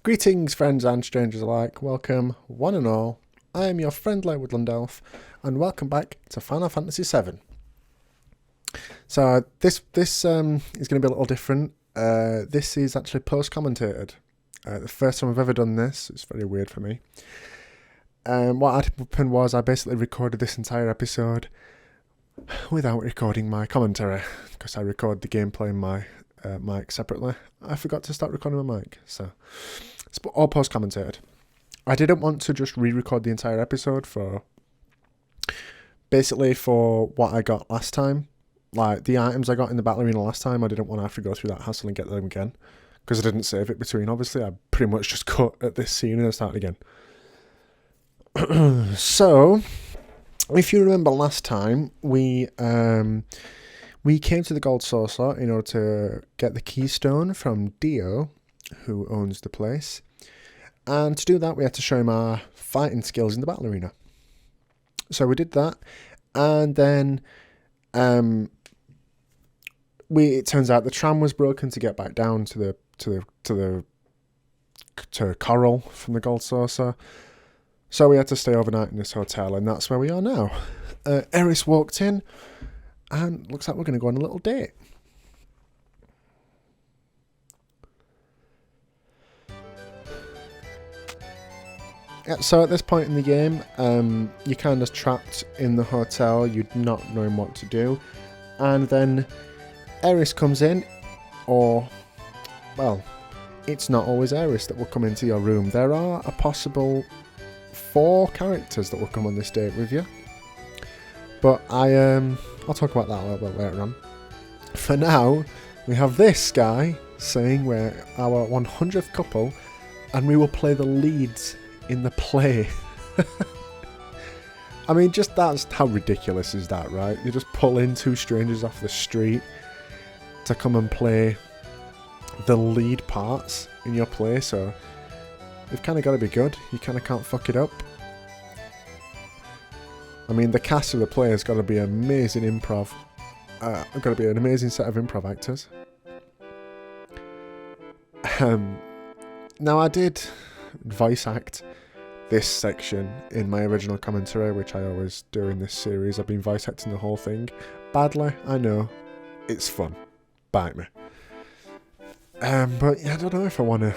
Greetings, friends and strangers alike. Welcome, one and all. I am your friendly woodland elf, and welcome back to Final Fantasy VII. So this is going to be a little different. This is actually post-commentated. The first time I've ever done this. It's very weird for me. What happened was I basically recorded this entire episode without recording my commentary, because I record the gameplay and my mic separately. I forgot to start recording my mic, so it's all post-commentated. I didn't want to just re-record the entire episode for what I got last time. Like the items I got in the battle arena last time, I didn't want to have to go through that hassle and get them again, because I didn't save it between. Obviously, I pretty much just cut at this scene and then started again. So, if you remember last time, we came to the Gold Saucer in order to get the keystone from Dio, who owns the place. And to do that, we had to show him our fighting skills in the battle arena. So we did that, and then it turns out the tram was broken to get back down to Coral from the Gold Saucer. So we had to stay overnight in this hotel, and that's where we are now. Aeris walked in, and looks like we're going to go on a little date. Yeah, so at this point in the game, you're kind of trapped in the hotel, you're not knowing what to do, and then Aeris comes in, or, well, it's not always Aeris that will come into your room. There are a possible 4 characters that will come on this date with you, but I'll talk about that a little bit later on. For now, we have this guy saying we're our 100th couple, and we will play the leads in the play. I mean, just that's how ridiculous is that, right? You just pull in 2 strangers off the street to come and play the lead parts in your play, so they've kind of got to be good. You kind of can't fuck it up. I mean, the cast of the play has got to be amazing improv. Got to be an amazing set of improv actors. Now, I did voice act this section in my original commentary, which I always do in this series. I've been voice acting the whole thing. Badly, I know. It's fun. Bite me. But yeah, I don't know if I want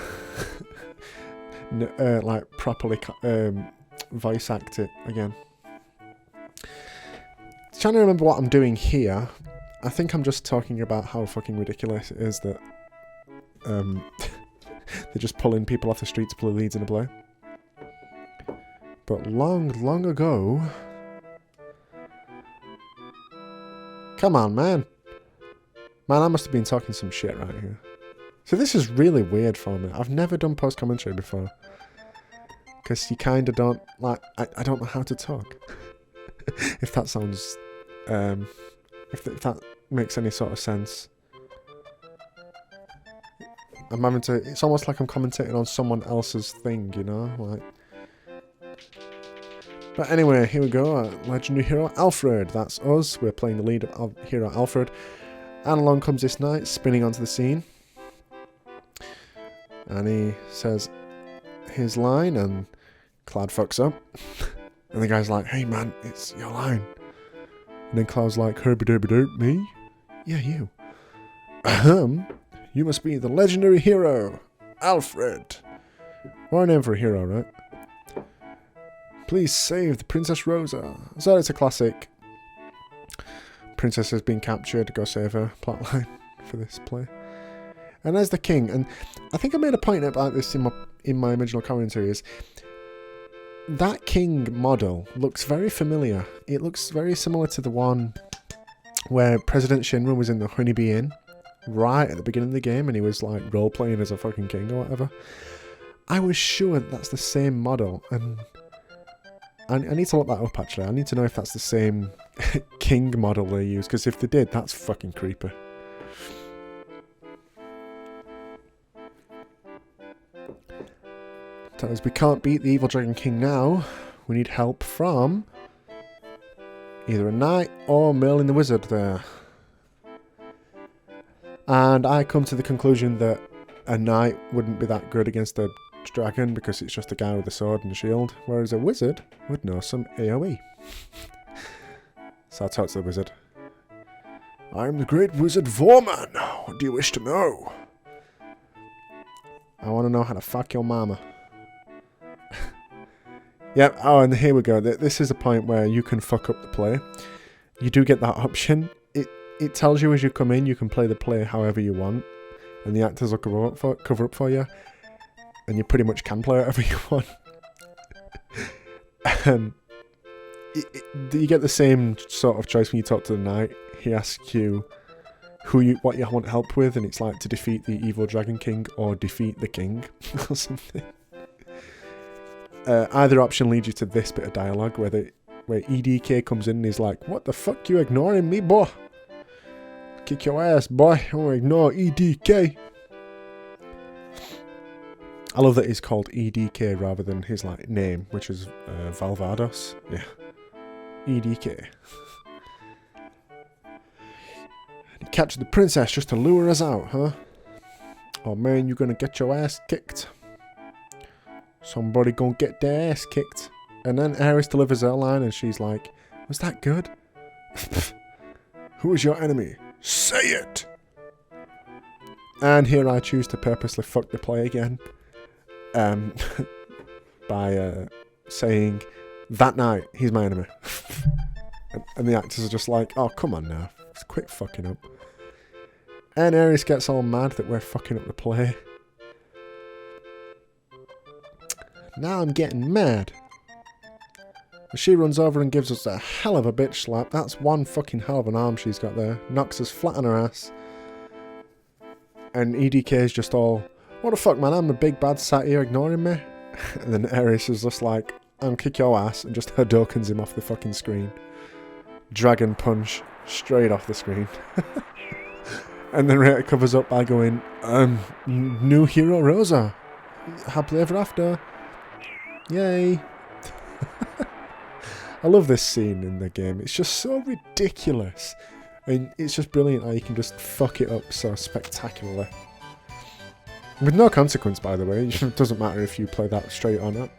to like properly voice act it again. Trying to remember what I'm doing here. I think I'm just talking about how fucking ridiculous it is that they're just pulling people off the street to play leads in a play. But long ago... Come on, man. Man, I must have been talking some shit right here. So this is really weird for me. I've never done post-commentary before. Because you kind of don't... Like, I don't know how to talk. If that sounds... if that makes any sort of sense. I'm having to... It's almost like I'm commentating on someone else's thing, you know? Like... But anyway, here we go. Legendary hero Alfred. That's us. We're playing the lead of hero Alfred. And along comes this knight, spinning onto the scene. And he says his line, and Cloud fucks up. And the guy's like, "Hey man, it's your line." And then Cloud's like, "Herby-derby-derp, me? Yeah, you. Ahem. You must be the legendary hero, Alfred. What a name for a hero, right? Please save the Princess Rosa." So it's a classic princess has been captured, go save her plotline for this play. And there's the king, and I think I made a point about this in my original commentary, is that king model looks very familiar. It looks very similar to the one where President Shinra was in the Honeybee Inn right at the beginning of the game, and he was like role-playing as a fucking king or whatever. I was sure that's the same model, and I need to look that up actually. I need to know if that's the same king model they use, because if they did, that's fucking creepy. As we can't beat the evil dragon king now, we need help from either a knight or Merlin the wizard there. And I come to the conclusion that a knight wouldn't be that good against a dragon because it's just a guy with a sword and a shield, whereas a wizard would know some AoE. So I talk to the wizard. I'm the great wizard Vorman. What do you wish to know? I want to know how to fuck your mama. Yep, oh, and here we go. This is a point where you can fuck up the play. You do get that option. It tells you as you come in, you can play the play however you want. And the actors will cover up for you. And you pretty much can play whatever you want. You get the same sort of choice when you talk to the knight. He asks you what you want help with, and it's like to defeat the evil dragon king or defeat the king or something. Either option leads you to this bit of dialogue where EDK comes in and he's like, "What the fuck you ignoring me, boy? Kick your ass, boy. I won't ignore EDK." I love that he's called EDK rather than his like name, which is Valvados. Yeah, EDK. You captured the princess just to lure us out, huh? Oh man, you're gonna get your ass kicked. Somebody gonna get their ass kicked. And then Aeris delivers her line and she's like, "Was that good?" "Who is your enemy? Say it!" And here I choose to purposely fuck the play again. By saying, "That night, he's my enemy." and the actors are just like, "Oh, come on now. Just quit fucking up." And Aeris gets all mad that we're fucking up the play. Now I'm getting mad. She runs over and gives us a hell of a bitch slap. That's one fucking hell of an arm she's got there. Knocks us flat on her ass. And EDK is just all, "What the fuck, man? I'm the big bad sat here ignoring me." And then Aeris is just like, "I'm kick your ass," and just Hadokens him off the fucking screen. Dragon punch straight off the screen. And then Rita covers up by going, "New hero Rosa. Happily ever after. Yay." I love this scene in the game. It's just so ridiculous. And it's just brilliant how you can just fuck it up so spectacularly. With no consequence, by the way. It doesn't matter if you play that straight or not.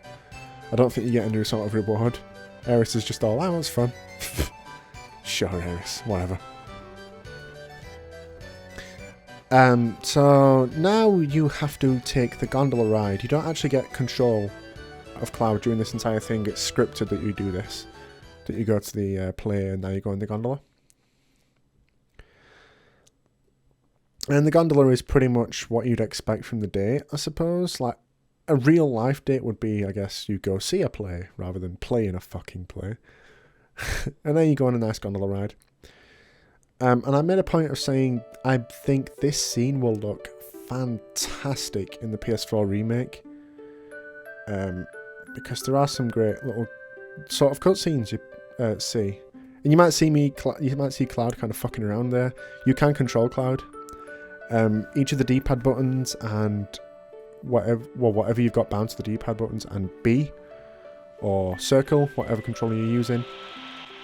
I don't think you get any sort of reward. Aeris is just all, "That was fun." Sure, Aeris. Whatever. So now you have to take the gondola ride. You don't actually get control of Cloud during this entire thing. It's scripted that you do this. That you go to the play and now you go in the gondola. And the gondola is pretty much what you'd expect from the date, I suppose. Like, a real life date would be, I guess, you go see a play rather than play in a fucking play. And then you go on a nice gondola ride. And I made a point of saying I think this scene will look fantastic in the PS4 remake. Because there are some great little sort of cutscenes you see. And you might see Cloud kind of fucking around there. You can control Cloud. Each of the D-pad buttons and whatever you've got bound to the D-pad buttons and B or circle, whatever controller you're using,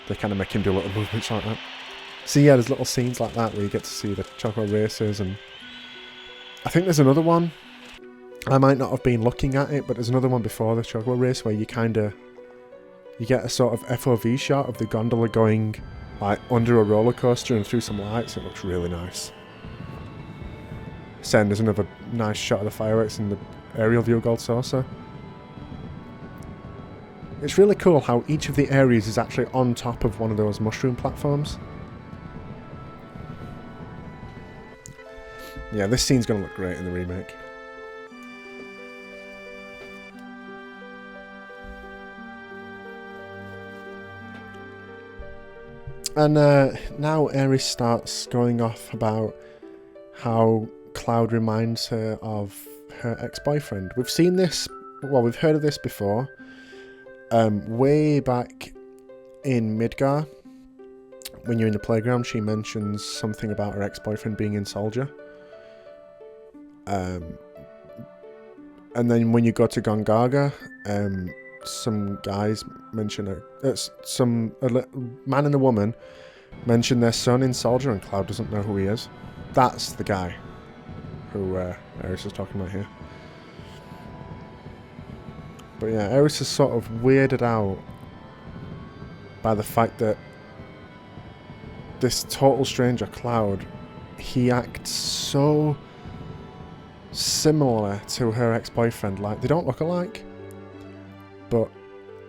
they kind of make him do little movements like that. So yeah, there's little scenes like that where you get to see the Choco races, and I think there's another one. I might not have been looking at it, but there's another one before the Choco race where you get a sort of FOV shot of the gondola going like under a roller coaster and through some lights. It looks really nice. Then there's another nice shot of the fireworks in the aerial view of Gold Saucer. It's really cool how each of the areas is actually on top of one of those mushroom platforms. Yeah, this scene's going to look great in the remake. And now Aeris starts going off about how Cloud reminds her of her ex-boyfriend. We've seen this, well, we've heard of this before. Way back in Midgar, when you're in the playground, she mentions something about her ex-boyfriend being in Soldier. And then when you go to Gongaga, some guys mention a man and a woman mention their son in Soldier, and Cloud doesn't know who he is. That's the guy who Aeris is talking about here. But yeah, Aeris is sort of weirded out by the fact that this total stranger, Cloud, he acts so similar to her ex-boyfriend. Like, they don't look alike, but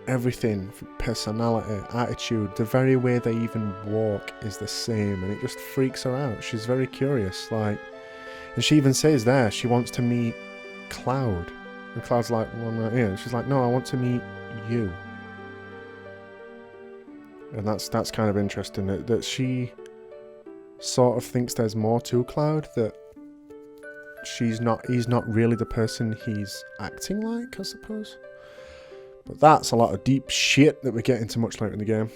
everything, personality, attitude, the very way they even walk is the same, and it just freaks her out. She's very curious, like, and she even says there she wants to meet Cloud, and Cloud's like, well, I'm not here. She's like, no, I want to meet you. And that's kind of interesting, that she sort of thinks there's more to Cloud, that he's not really the person he's acting like, I suppose. But that's a lot of deep shit that we get into much later in the game.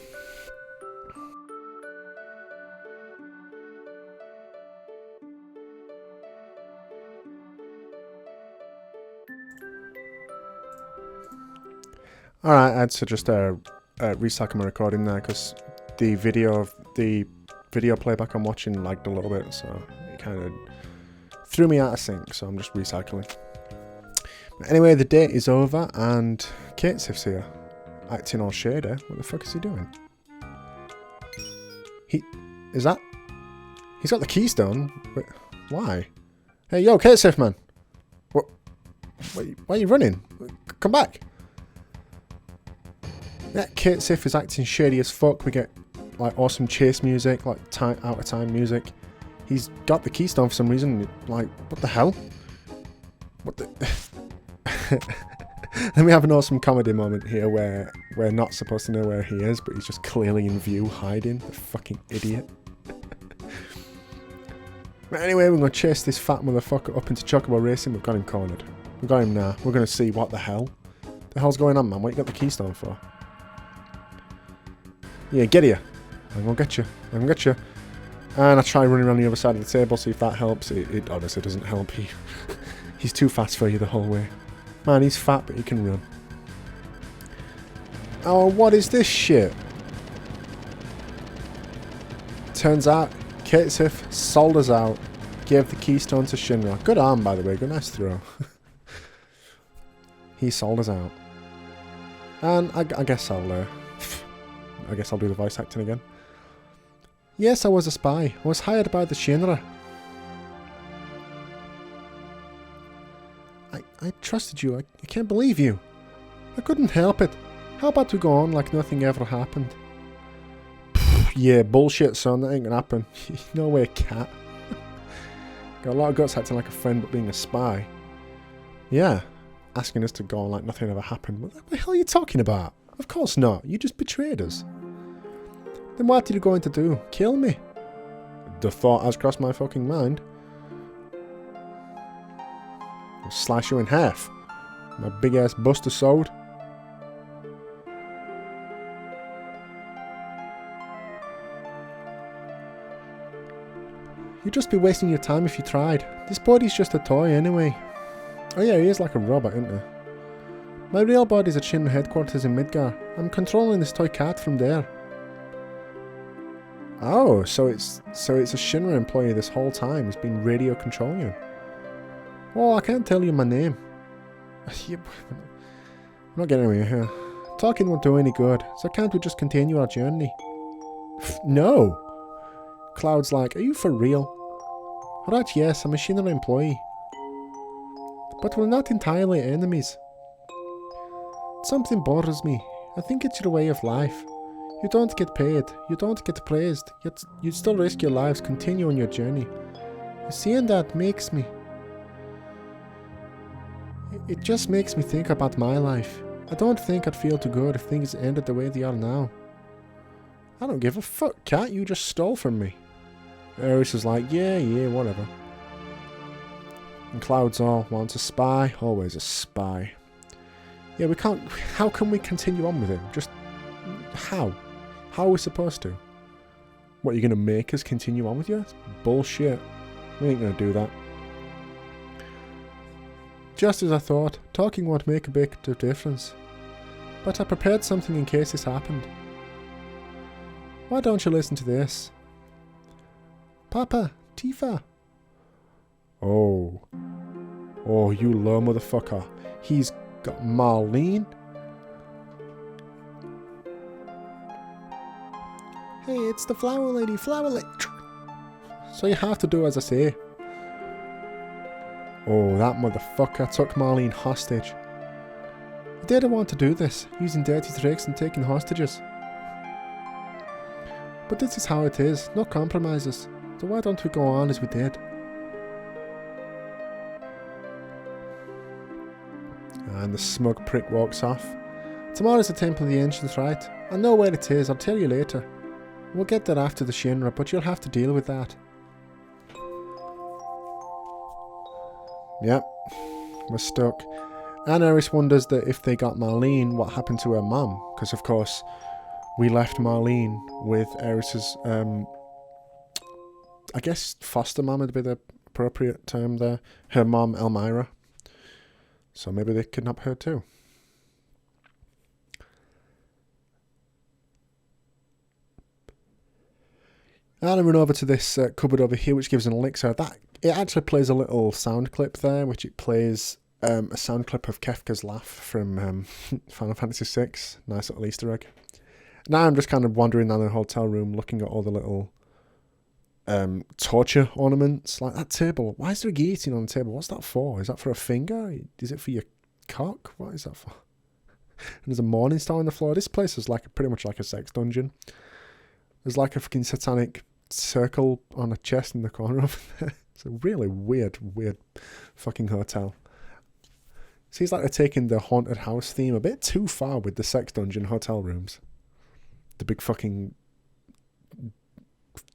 Alright, I had to just recycle my recording there because the video playback I'm watching lagged a little bit, so it kind of threw me out of sync, so I'm just recycling. But anyway, the date is over and Cait Sith's here, acting all shady. What the fuck is he doing? He's got the keystone. Wait, why? Hey, yo, Cait Sith, man. What? Why are you running? Come back. Yeah, Cait Sith is acting shady as fuck. We get like awesome chase music, like out of time music. He's got the keystone for some reason. Like, what the hell? What the? Then we have an awesome comedy moment here where we're not supposed to know where he is, but he's just clearly in view, hiding. The fucking idiot. But anyway, we're going to chase this fat motherfucker up into Chocobo Racing. We've got him cornered. We've got him now. We're going to see what the hell. The hell's going on, man? What you got the keystone for? Yeah, get here. I'm going to get you. I'm going to get you. And I try running around the other side of the table, see if that helps. It honestly doesn't help. He's too fast for you the whole way. Man, he's fat, but he can run. Oh, what is this shit? Turns out, Cait Sith sold us out. Gave the keystone to Shinra. Good arm, by the way. Good, nice throw. He sold us out. And I guess I'll do the voice acting again. Yes, I was a spy. I was hired by the Shinra. I trusted you. I can't believe you. I couldn't help it. How about we go on like nothing ever happened? Yeah, bullshit, son. That ain't gonna happen. No way, cat. Got a lot of guts acting like a friend but being a spy. Yeah. Asking us to go on like nothing ever happened. What the hell are you talking about? Of course not. You just betrayed us. Then what are you going to do? Kill me? The thought has crossed my fucking mind. I'll slash you in half. My big ass buster sword. You'd just be wasting your time if you tried. This body's just a toy anyway. Oh yeah, he is like a robot, isn't he? My real body's at Shinra headquarters in Midgar. I'm controlling this toy cat from there. Oh, so it's a Shinra employee this whole time. He's been radio controlling you. Oh, I can't tell you my name. I'm not getting anywhere here. Talking won't do any good, so can't we just continue our journey? No. Cloud's like, are you for real? Alright, yes, I'm a Shinra employee. But we're not entirely enemies. Something bothers me. I think it's your way of life. You don't get paid, you don't get praised, yet you still risk your lives, continue on your journey. Seeing that makes me... It just makes me think about my life. I don't think I'd feel too good if things ended the way they are now. I don't give a fuck, cat, you just stole from me. Aeris is like, yeah, whatever. And Cloud's all, wants a spy, always a spy. Yeah, we can't... How can we continue on with him? Just... How? How are we supposed to? What, are you going to make us continue on with you? That's bullshit. We ain't going to do that. Just as I thought, talking won't make a big difference. But I prepared something in case this happened. Why don't you listen to this? Papa, Tifa. Oh. Oh, you low motherfucker. He's Got Marlene. Hey, it's the flower lady, flower lady. So you have to do as I say. Oh, that motherfucker took Marlene hostage. He didn't want to do this, using dirty tricks and taking hostages. But this is how it is, no compromises. So why don't we go on as we did? And the smug prick walks off. Tomorrow's the Temple of the Ancients, right? I know where it is, I'll tell you later. We'll get there after the Shinra, but you'll have to deal with that. Yep, we're stuck. And Aeris wonders that if they got Marlene, what happened to her mum? Because of course, we left Marlene with Aeris's, I guess foster mum would be the appropriate term there. Her mum, Elmira. So maybe they kidnap her too. And I run over to this cupboard over here, which gives an elixir. It actually plays a little sound clip there, which it plays a sound clip of Kefka's laugh from Final Fantasy VI. Nice little Easter egg. Now I'm just kind of wandering down the hotel room, looking at all the little torture ornaments. Like that table. Why is there a guillotine on the table? What's that for? Is that for a finger? Is it for your cock? What is that for? And there's a morning star on the floor. This place is like pretty much like a sex dungeon. There's like a fucking satanic circle on a chest in the corner over there. It's a really weird fucking hotel. Seems like they're taking the haunted house theme a bit too far with the sex dungeon hotel rooms. The big fucking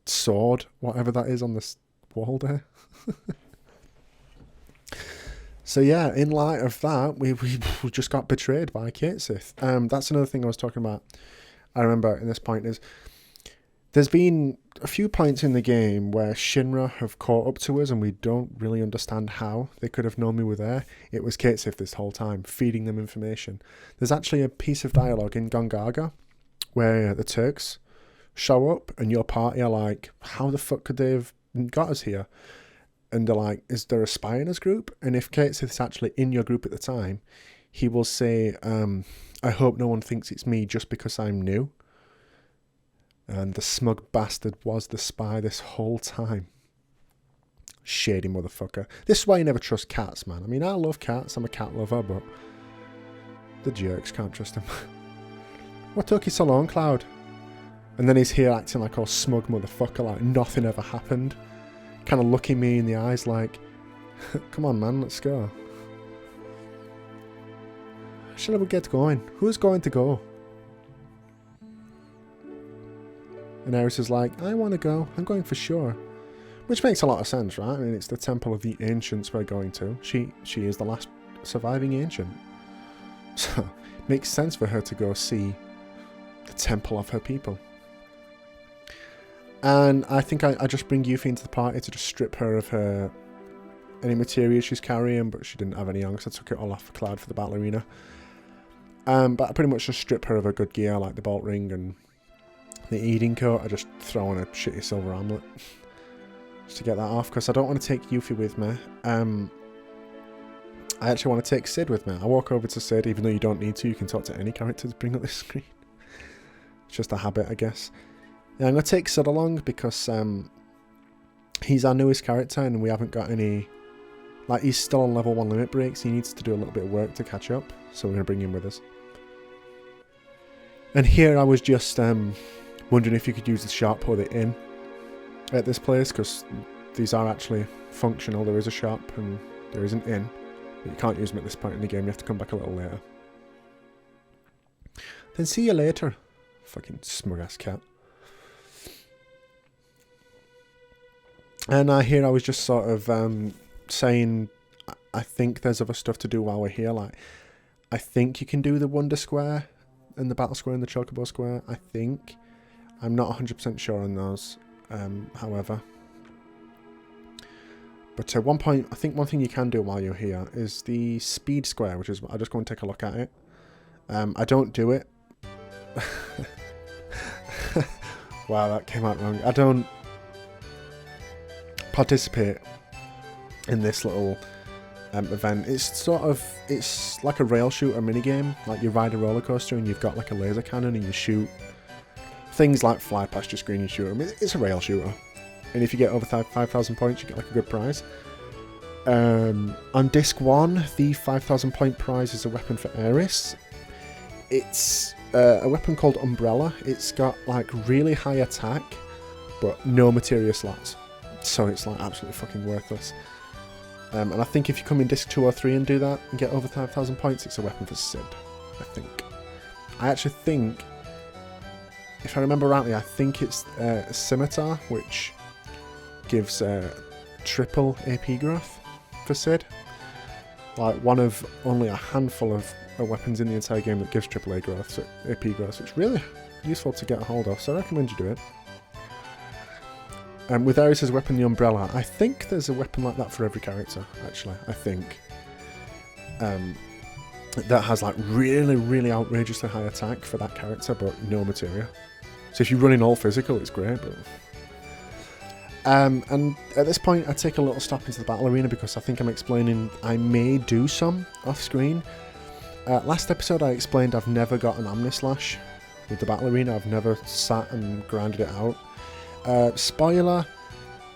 sword, whatever that is on this wall there. So yeah, in light of that, we just got betrayed by Cait Sith. That's another thing I was talking about. I remember in this point is there's been a few points in the game where Shinra have caught up to us and we don't really understand how they could have known we were there. It was Cait Sith this whole time, feeding them information. There's actually a piece of dialogue in Gongaga where the Turks show up and your party are like, how the fuck could they have got us here? And they're like, is there a spy in this group? And if Cait Sith's actually in your group at the time, he will say, I hope no one thinks it's me just because I'm new. And the smug bastard was the spy this whole time. Shady motherfucker. This is why you never trust cats, man. I mean, I love cats. I'm a cat lover, but the jerks, can't trust them. What took you so long, Cloud? And then he's here acting like all smug motherfucker, like nothing ever happened. Kind of looking me in the eyes like, come on, man, let's go. Shall we get going? Who's going to go? And Aeris is like, I want to go. I'm going for sure. Which makes a lot of sense, right? I mean, it's the Temple of the Ancients we're going to. She is the last surviving ancient. So, it makes sense for her to go see the temple of her people. And I think I just bring Yuffie into the party to just strip her of her any material she's carrying, but she didn't have any on, so I took it all off for Cloud for the battle arena. But I pretty much just strip her of her good gear, like the bolt ring and the eating coat. I just throw on a shitty silver armlet just to get that off, because I don't want to take Yuffie with me. I actually want to take Sid with me. I walk over to Sid, even though you don't need to. You can talk to any character to bring up this screen. It's just a habit, I guess. Yeah, I'm going to take Sid along because he's our newest character and we haven't got any... Like, he's still on level 1 limit breaks. He needs to do a little bit of work to catch up, so we're going to bring him with us. And here I was just wondering if you could use the shop or the inn at this place, because these are actually functional. There is a shop and there is an inn, but you can't use them at this point in the game. You have to come back a little later. Then see you later. Fucking smug ass cat. And here I was just sort of saying, I think there's other stuff to do while we're here. Like, I think you can do the Wonder Square and the Battle Square and the Chocobo Square. I think. I'm not 100% sure on those, however. But at one point, I think one thing you can do while you're here is the Speed Square, which is, I'll just go and take a look at it. I don't do it. Wow, that came out wrong. I don't participate in this little event. It's like a rail shooter minigame. Like you ride a roller coaster and you've got like a laser cannon and you shoot things like fly past your screen and shoot them. It's a rail shooter. And if you get over 5,000 points, you get like a good prize. On disc 1, the 5,000 point prize is a weapon for Aeris. It's a weapon called Umbrella. It's got like really high attack, but no materia slots. So it's like absolutely fucking worthless. And I think if you come in disc 2 or 3 and do that and get over 5,000 points, it's a weapon for Cid, I think. I actually think, if I remember rightly, I think it's a Scimitar, which gives triple AP growth for Cid. Like one of only a handful of weapons in the entire game that gives triple AP growth, so it's really useful to get a hold of, so I recommend you do it. With Aeris' weapon, the Umbrella, I think there's a weapon like that for every character, actually. I think that has like really, really outrageously high attack for that character, but no materia. So if you run in all physical, it's great. But and at this point, I take a little stop into the battle arena because I think I'm explaining I may do some off screen. Last episode, I explained I've never got an Omnislash with the battle arena. I've never sat and grinded it out. Spoiler,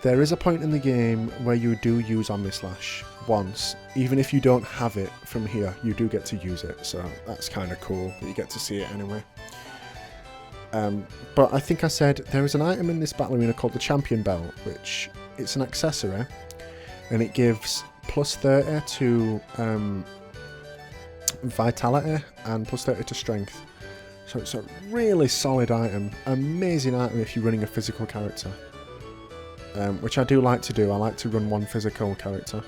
there is a point in the game where you do use Omnislash once. Even if you don't have it from here, you do get to use it, so that's kind of cool that you get to see it anyway. But I think I said there is an item in this battle arena called the Champion Belt, which it's an accessory, and it gives plus 30 to Vitality and plus 30 to Strength. So it's a really solid item, amazing item if you're running a physical character, which I do like to do. I like to run one physical character.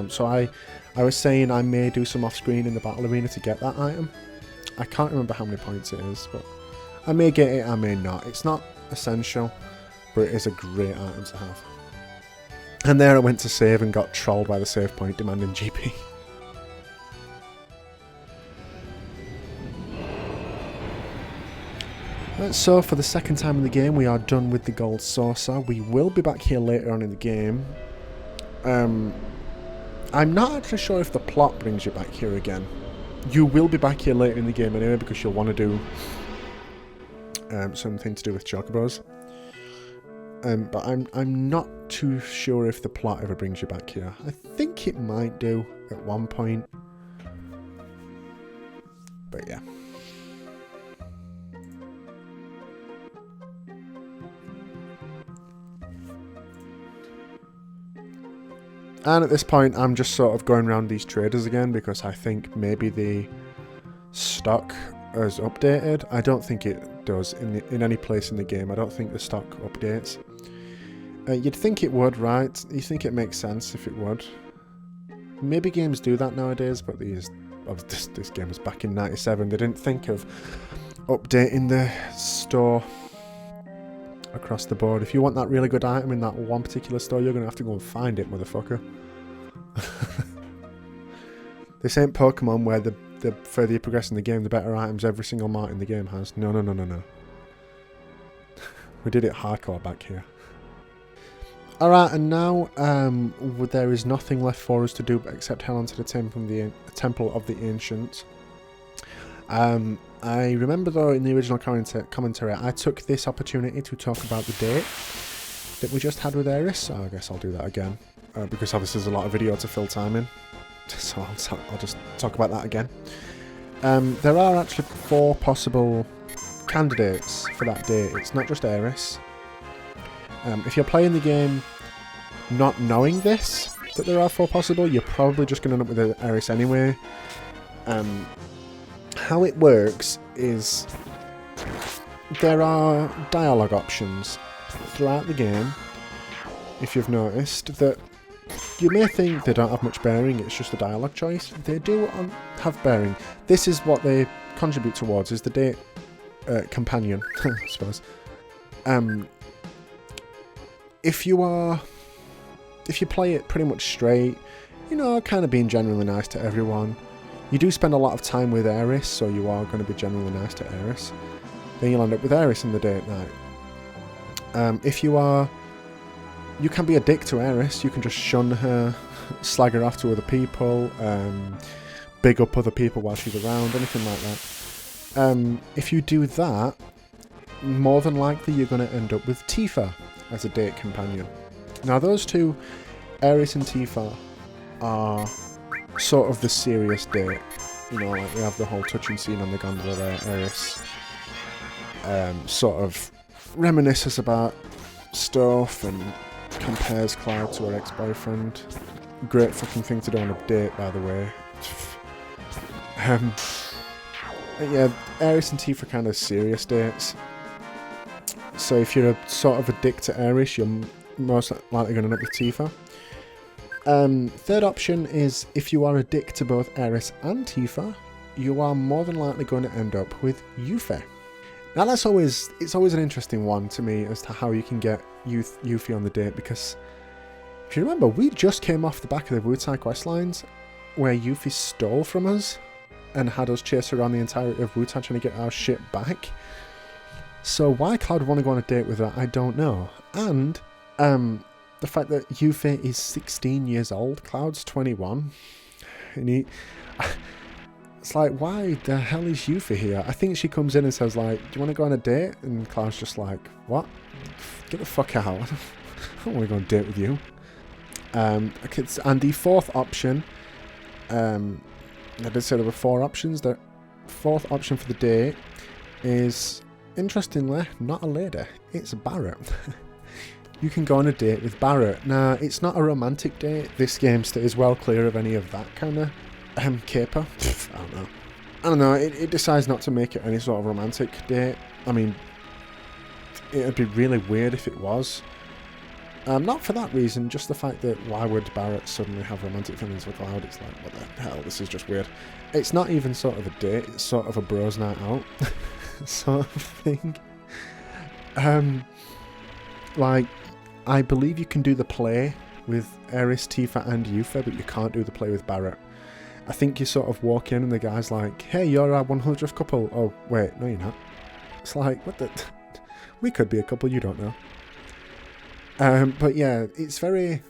So I was saying I may do some off-screen in the battle arena to get that item. I can't remember how many points it is, but I may get it, I may not. It's not essential, but it is a great item to have. And there I went to save and got trolled by the save point demanding GP. So for the second time in the game, we are done with the gold saucer. We will be back here later on in the game. I'm not actually sure if the plot brings you back here again. You will be back here later in the game anyway, because you'll want to do something to do with chocobos. But I'm not too sure if the plot ever brings you back here. I think it might do at one point. But yeah. And at this point, I'm just sort of going around these traders again because I think maybe the stock is updated. I don't think it does in any place in the game. I don't think the stock updates. You'd think it would, right? You think it makes sense if it would. Maybe games do that nowadays, but this game was back in '97. They didn't think of updating the store across the board. If you want that really good item in that one particular store, you're going to have to go and find it, motherfucker. This ain't Pokemon where the further you progress in the game, the better items every single mart in the game has. No. We did it hardcore back here. Alright, and now there is nothing left for us to do except head on to the Temple of the Ancients. I remember though in the original commentary I took this opportunity to talk about the date that we just had with Aeris, so I guess I'll do that again, because obviously there's a lot of video to fill time in, so I'll just talk about that again. There are actually 4 possible candidates for that date. It's not just Aeris. If you're playing the game not knowing this, that there are 4 possible, you're probably just going to end up with Aeris anyway. How it works is there are dialogue options throughout the game, if you've noticed, that you may think they don't have much bearing, it's just a dialogue choice. They do have bearing. This is what they contribute towards, is the date companion, I suppose. If you play it pretty much straight, you know, kind of being generally nice to everyone, you do spend a lot of time with Aeris, so you are going to be generally nice to Aeris. Then you'll end up with Aeris in the day at night. If you can be a dick to Aeris, you can just shun her slag her off to other people, big up other people while she's around, anything like that. If you do that, more than likely you're going to end up with Tifa as a date companion. Now those two, Aeris and Tifa, are sort of the serious date. You know, like we have the whole touching scene on the gondola there. Aeris sort of reminisces about stuff and compares Cloud to her ex-boyfriend. Great fucking thing to do on a date, by the way. Yeah, Aeris and Tifa are kind of serious dates. So if you're a sort of a dick to Aeris, you're most likely going to end up with Tifa. Third option is if you are a dick to both Aeris and Tifa, you are more than likely going to end up with Yuffie. Now it's always an interesting one to me as to how you can get Yuffie on the date, because if you remember, we just came off the back of the Wu-Tai questlines where Yuffie stole from us and had us chase around the entirety of Wu-Tai trying to get our shit back. So why Cloud would want to go on a date with her, I don't know. And the fact that Yuffie is 16 years old, Cloud's 21, and it's like, why the hell is Yuffie here? I think she comes in and says like, do you want to go on a date? And Cloud's just like, what? Get the fuck out. I don't want to go on a date with you. And the fourth option, I did say there were 4 options. The fourth option for the date is, interestingly, not a lady. It's Barret. You can go on a date with Barret. Now, it's not a romantic date. This game is well clear of any of that kind of caper. I don't know. It decides not to make it any sort of romantic date. I mean, it'd be really weird if it was. Not for that reason, just the fact that why would Barret suddenly have romantic feelings for Cloud? It's like, what the hell, this is just weird. It's not even sort of a date, it's sort of a bros night out sort of thing. Like, I believe you can do the play with Aeris, Tifa and Yuffie, but you can't do the play with Barret. I think you sort of walk in and the guy's like, hey, you're our 100th couple. Oh, wait, no you're not. It's like, what the... We could be a couple, you don't know. But yeah, it's very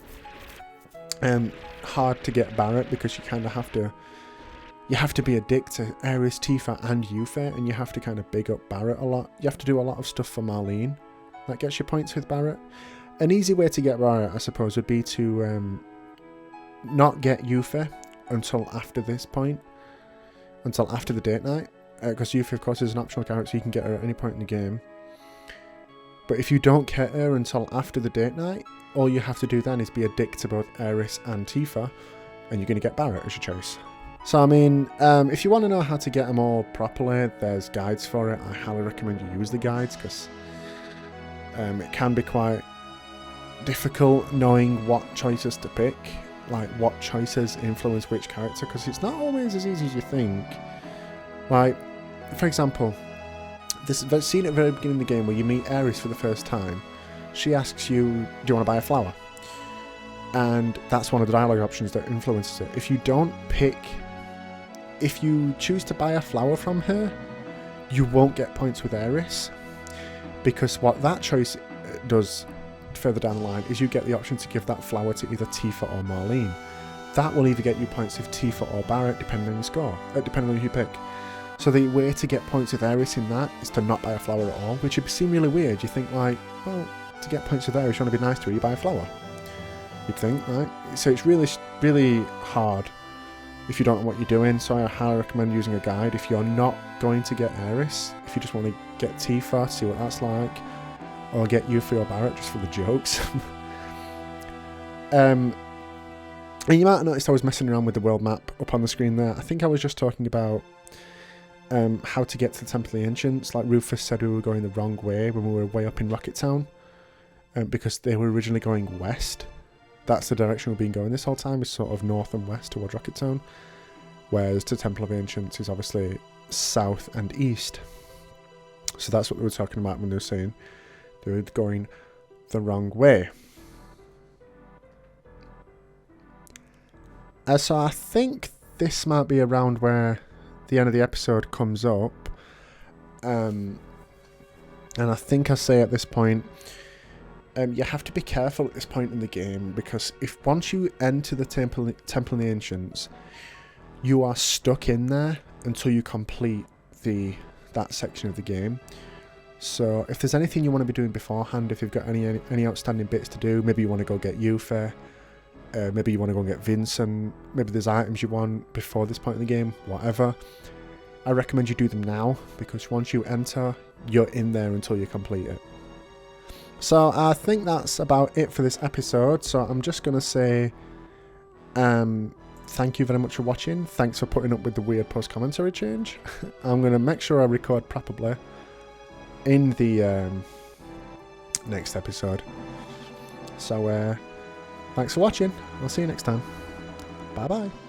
hard to get Barret because you kind of have to... You have to be a dick to Aeris, Tifa and Yuffie, and you have to kind of big up Barret a lot. You have to do a lot of stuff for Marlene. That gets you points with Barret. An easy way to get Barret, I suppose, would be to not get Yuffie until after this point. Until after the date night. Because Yuffie, of course, is an optional character, so you can get her at any point in the game. But if you don't get her until after the date night, all you have to do then is be a dick to both Aeris and Tifa, and you're going to get Barret as your choice. So, I mean, if you want to know how to get them all properly, there's guides for it. I highly recommend you use the guides, because it can be quite difficult knowing what choices to pick, like what choices influence which character, because it's not always as easy as you think. Like, for example, this scene at the very beginning of the game where you meet Aeris for the first time, she asks you, do you want to buy a flower? And that's one of the dialogue options that influences it. If you choose to buy a flower from her, you won't get points with Aeris, because what that choice does further down the line is you get the option to give that flower to either Tifa or Marlene. That will either get you points with Tifa or Barret, depending on your score, depending on who you pick. So the way to get points with Aeris in that is to not buy a flower at all, which would seem really weird. You think like, well, to get points with Aeris, you want to be nice to her, you buy a flower. You'd think, right? So it's really, really hard if you don't know what you're doing. So I highly recommend using a guide. If you're not going to get Aeris, if you just want to get Tifa, see what that's like, or get Yuffie or Barret just for the jokes. And you might have noticed I was messing around with the world map up on the screen there. I think I was just talking about how to get to the Temple of the Ancients. Like Rufus said we were going the wrong way when we were way up in Rocket Town, because they were originally going west. That's the direction we've been going this whole time, is sort of north and west towards Rocket Town, whereas the Temple of the Ancients is obviously south and east. So that's what they were talking about when they were saying they were going the wrong way. So I think this might be around where the end of the episode comes up. And I think I say at this point, you have to be careful at this point in the game, because if once you enter the Temple of the Ancients, you are stuck in there until you complete that section of the game. So if there's anything you want to be doing beforehand, if you've got any outstanding bits to do, maybe you want to go get Yuffie, maybe you want to go and get Vincent, maybe there's items you want before this point in the game, whatever, I recommend you do them now, because once you enter, you're in there until you complete it. So I think that's about it for this episode. So I'm just going to say thank you very much for watching. Thanks for putting up with the weird post-commentary change. I'm going to make sure I record properly in the next episode. So thanks for watching. I'll see you next time. Bye bye.